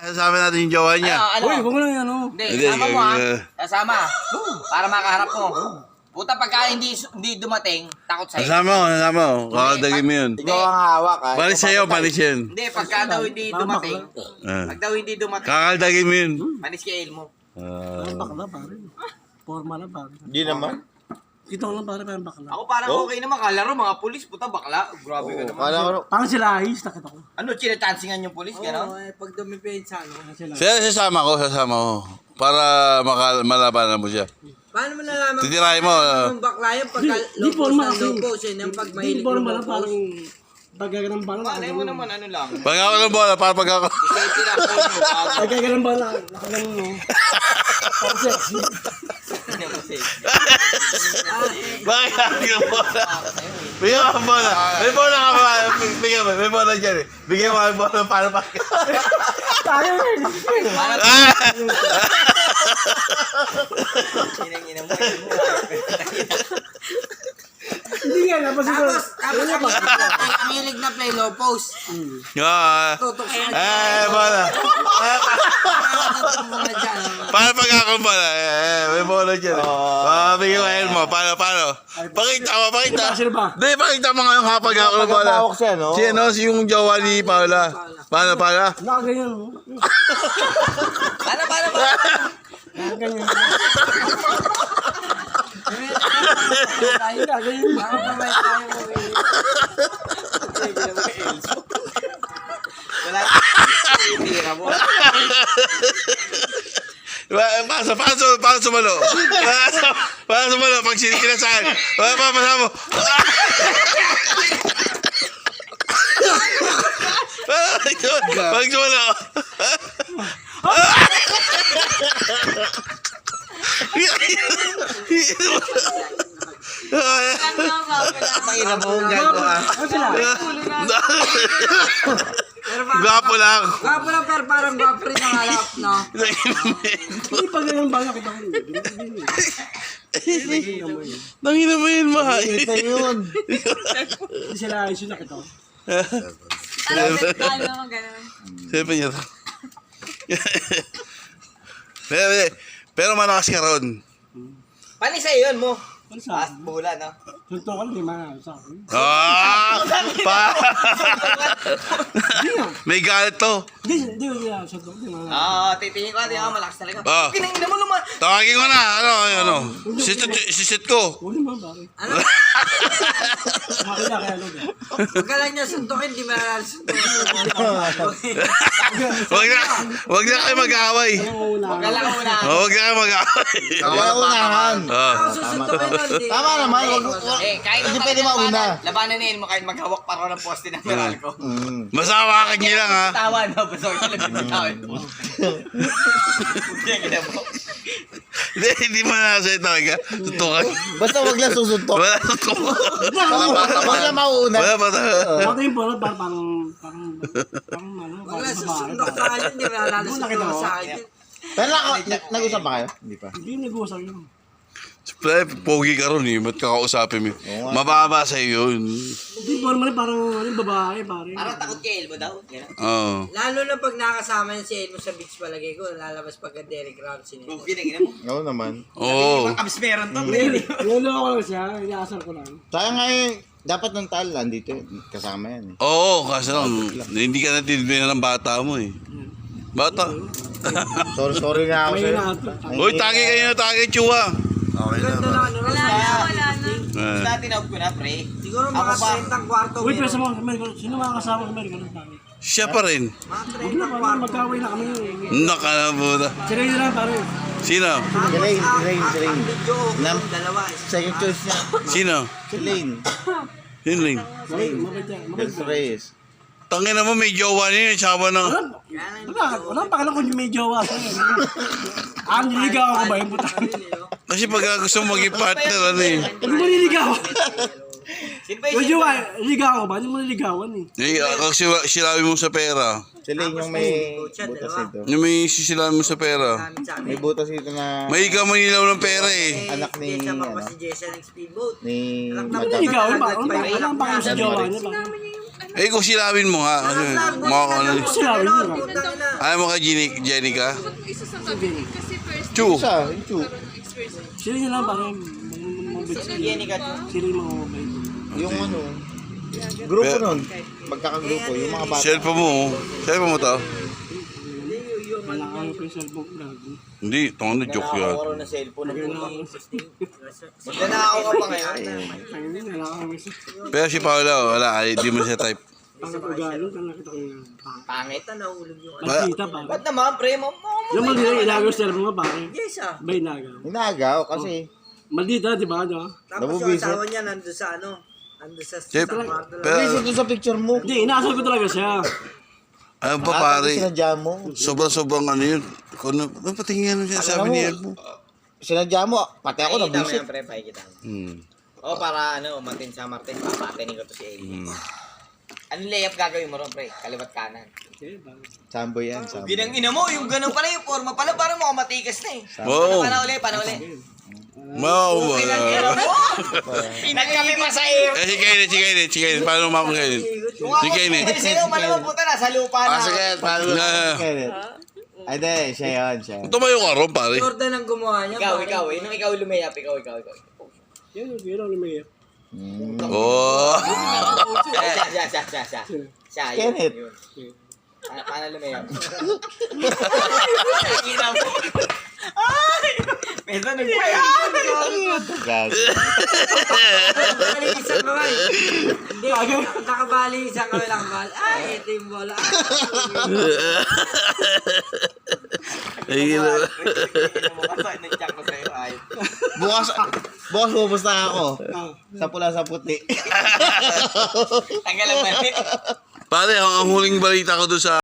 Sabi natin yung jowa niya. Uy, huwag mo lang yan, oh. Hindi, kasama mo Kasama. Para makaharap mo. Puta, pagka hindi dumating, takot sa'yo. Kasama mo. Kakaldagin mo yun. Ikaw ang hawak. Panis sa'yo, panis yun. Hindi, pagka daw hindi dumating, pag daw hindi dumating, Kakaldagin mo yun. panis kay Elmo. Bakla, pare. Forma lang, pare. Hindi naman. Kita ko lang, pare, parang bakla. Ako parang okay naman, kalaro mga pulis, puta bakla. Grabe ka naman. Kala ko, Parang sila ayos, nakita ko. Ano, chinachansingan yung pulis, gano'n? Pag dumipain sa ano, sila. Sasama ko. Para malabanan mo siya. Paano mo nalaman Titirahin mo. kung bakla yan pagka Di forma kasi. locos yun yung pag Di mahilig forma ng lang, parang pagkaganang bala. Malay mo naman, ano lang. Pag ako ng bola, para pag ako. Safety lang po mo. Pagkaganang bala, nakaganon mo. Parang sexy. Bakit ako ng bola? Bigyan mo ang bola. May bola ka ba? Bigyan mo. May bola dyan eh. Bigyan mo ang bola para pag... Tayo eh. Inang-inang mo. Hindi nga, napasiguro. Tapos ang hilig na play low post. Tutok sa Bola. tutok mo na dyan. Para pag ako ng bola. May bola dyan eh. Bigyan mo Elmo. Paano? Pakita. Sino ba? Hindi, pakita mo ngayon kapag ako ng bola. Pagkatawak siya, no? Si yung jowa ni Paula. Paano? Nakaganyan mo. Paano? Nakaganyan. Tayo na, ganyan. Nakapamay tayo mo eh. Wala. Tira mo. Paano sumalo? Paano sumalo? Pag sinikinasahan. Papasa mo. Pag sumalo. Mahirap mo ang gagawa. Ano sila? Gwapo lang. Gwapo lang pero parang gwapo rin ang halap, no? Hindi pa ganyan bala kita ko. Nangina mo yun, ma. Ito yun. Hindi sila ayos yun, nakita ko. Siyempre niya to. Pero malakas ka ron. Panis sa'yo yun mo. Ano sa akin? Bula, no? Suntukan, di man sa akin. May galit to. Hindi, suntukan, di man. Titingin ko, di ako malakas talaga. Ah. Pinangin mo naman. Tawagin ko na. Ano. Sisit ko. Huwag naman, pare. Ano? Makila kaya log. Pagka lang niya suntukin, di ba suntukin? Wag na kayo mag-away. Huwag ka lang muna. Wag na kayo mag-away. Wala unahan. Ako susuntukin nun, di. Tama naman. Kahit Hindi pwede mauna. Labanan ni Elmo kahit maghawak pa rin ng poste ng Meralco. Masawakan niyo lang ha. Tawa na, basta ko lang bitawan mo. Hindi mo na sa talaga. Tutukan. Basta wag lang susuntok. Wala tutukan. Wag lang mauuna. Wala pa. Ako yung bola, parang Wala susuntok sa akin, di ba? Lalo suntukin sa akin. Pero nag-usap ba kayo? Hindi pa. Hindi nag-uusap yun. Pre, pogi ka ron eh. Ba't kakausapin mo? Mababa sa'yo yun. Hindi, forma rin parang babae, pare. Parang takot kay Elmo daw. Oo. Lalo na pag nakasama niya si Elmo sa beach palagay ko, lalabas pagka Derek Ramsey nito. Ginagina mo. Oo naman. Oo. Kabis meron to. Lolo ko lang siya, inaasar ko lang. Sayang nga dapat ng tal, andito kasama yan. Oo, kasi lang, hindi ka natindihan ng bata mo eh. Bata. Sorry na ako May sa'yo. inaasar. Uy, tagi Chua. Ganda na ano, Wala na. Tinawag ko na, pre. siguro mga 30 kwarto. Uy, pwesa mo, sino mga kasama ko meron ganun pare? Siya pa rin. Mga Huwag na, 30 parang magkaway na kami. Nakalabuta. Sila yun lang, pare. Sino? Si Rain. video, Nam- dalawa. Second choice niya. Sino? Si Lane. Yun lang. Mabait yan, mabait Del yan. Reyes. Tangin na mo, may jowa niya yung sawa ng... Wala pa kung may jowa sa'yo. Niligaw ako ba yung puta? Kasi pag gusto mo maging partner, ano eh. Hindi mo niligaw. Sino ba Yung yung jowa, niligaw ako ba? Hindi mo niligawan eh. Kasi sirabi mo sa pera. Si Lane yung may butas ito. Yung may sisilabi mo sa pera. May butas ito na May ikaw manilaw ng pera eh. anak ni, Kasama pa ano, si Jason ng speedboat. ni Hindi Madam. niligawan ba? Wala pa kayo sa jowa niya ba? Eh, kung silawin mo ha. Ano, Silawin mo. ayaw mo kay Jenica? Isa sa kami kasi first Chu. Isa, yung chu. Sila nyo lang parang mabait sila. Sila yung mga mabait. Yung ano, grupo nun. Magkakagrupo, yung mga bata. Cellphone mo. Cellphone mo to? Malakaw ko yung cellphone gago. Hindi, tong joke yan. na cellphone ng Malakaw Magnanakaw ka pa ngayon. ko yung Pero si Paula, wala. Di mo siya type. pang-ugaling. Kung nakita ko yung Pangit na nahulog yung Pagkita pa. Ba't naman, pre? Yung maldita ilagaw sa cellphone mo pare. Yes, ah. Ba ilagaw? Inagaw kasi. Maldita, di ba? No? Tapos yung Nabubisit. asawa niya nandun sa ano? Nandun sa Siyempre. kwarto lang. Pero, Visit doon sa picture mo. Hindi, inaasal ko talaga siya. ano pa pare? Sinadya mo. Sobrang ano yun. Kung ano patingin ano siya sabi ni Elmo. Sinadya mo. Pati ako Pakikita mo nabusit. yan, pre. Pakikita mo. Hmm. O, para ano, Martin sa Martin. Papatenin ko to si Eli. Anong layup gagawin mo ron, pre? Kaliwat kanan. Sambo yan, sambo. Ginang ina mo, yung ganun pala yung forma pala, parang mukhang matikas na eh. Oo. Paano uli? Mau. Ina mo! Nagkami pa sa air. Eh, si Kenneth. Paano mama Kenneth? Kung ako Si Kenneth. sa'yo, malamang puta na sa lupa na. paano Na, Kenneth? Ay, di, siya yun, siya. tumayo ka ron pare. Jordan ang gumawa niya. Ikaw. Nung ikaw lumiyap, ikaw. Yan, yun ang lumayap. Oh. Siya, Kenneth. yun. Paano lumiyap? Pesa Gag. Nakabali isang kamay. Hindi, nakabali isang kamay lang bal. Ay, ito yung bola. Ay, gila. Bukas pupusta ako. Sa pula sa puti. Tanggal ang mali. Pare, ang huling balita ko doon sa